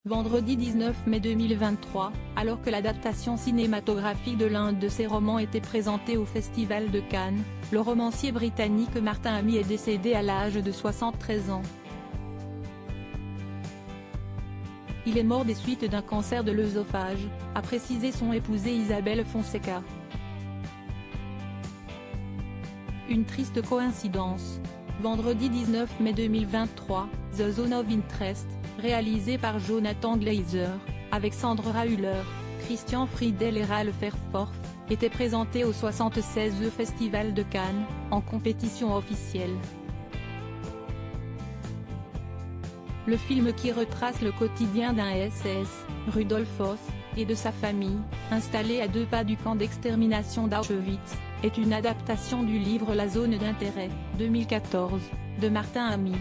Vendredi 19 mai 2023, alors que l'adaptation cinématographique de l'un de ses romans était présentée au Festival de Cannes, le romancier britannique Martin Amis est décédé à l'âge de 73 ans. Il est mort des suites d'un cancer de l'œsophage, a précisé son épousée Isabelle Fonseca. Une triste coïncidence. Vendredi 19 mai 2023, The Zone of Interest, réalisé par Jonathan Glazer, avec Sandra Hüller, Christian Friedel et Ralph Erforth, était présenté au 76e Festival de Cannes, en compétition officielle. Le film qui retrace le quotidien d'un SS, Rudolf Höss, et de sa famille, installée à 2 pas du camp d'extermination d'Auschwitz, est une adaptation du livre La Zone d'intérêt, 2014, de Martin Amis.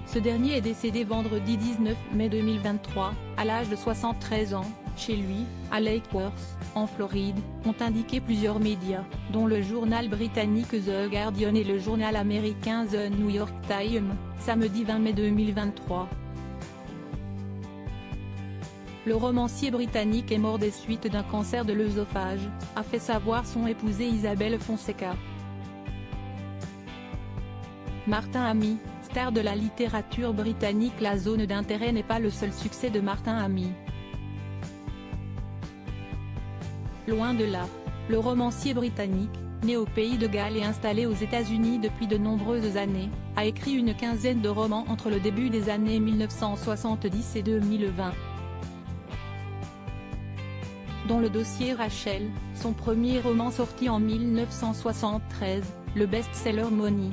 Ce dernier est décédé vendredi 19 mai 2023, à l'âge de 73 ans, chez lui, à Lake Worth, en Floride, ont indiqué plusieurs médias, dont le journal britannique The Guardian et le journal américain The New York Times, samedi 20 mai 2023. Le romancier britannique est mort des suites d'un cancer de l'œsophage, a fait savoir son épousée Isabelle Fonseca. Martin Amis, star de la littérature britannique. La Zone d'intérêt n'est pas le seul succès de Martin Amis. Loin de là, le romancier britannique, né au pays de Galles et installé aux États-Unis depuis de nombreuses années, a écrit une quinzaine de romans entre le début des années 1970 et 2020. Dont le dossier Rachel, son premier roman sorti en 1973, le best-seller Money,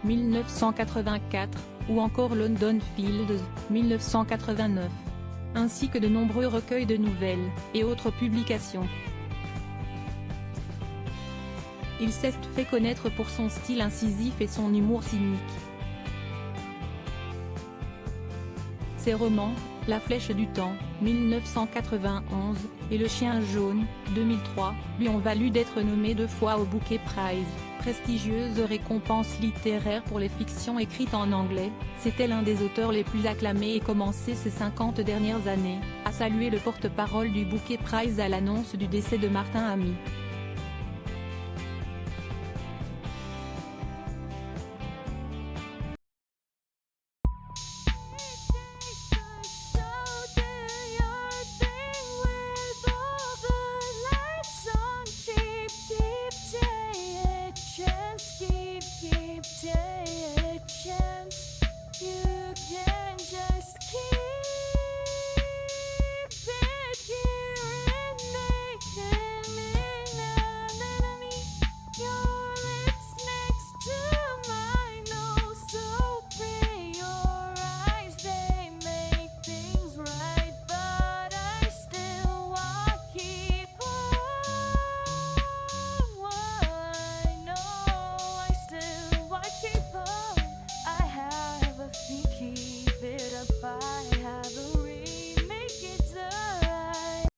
1984, ou encore London Fields, 1989. Ainsi que de nombreux recueils de nouvelles, et autres publications. Il s'est fait connaître pour son style incisif et son humour cynique. Ses romans, La Flèche du Temps, 1991, et Le Chien Jaune, 2003, lui ont valu d'être nommé 2 fois au Booker Prize, prestigieuse récompense littéraire pour les fictions écrites en anglais. C'était l'un des auteurs les plus acclamés et commencé ces 50 dernières années, a salué le porte-parole du Booker Prize à l'annonce du décès de Martin Amis.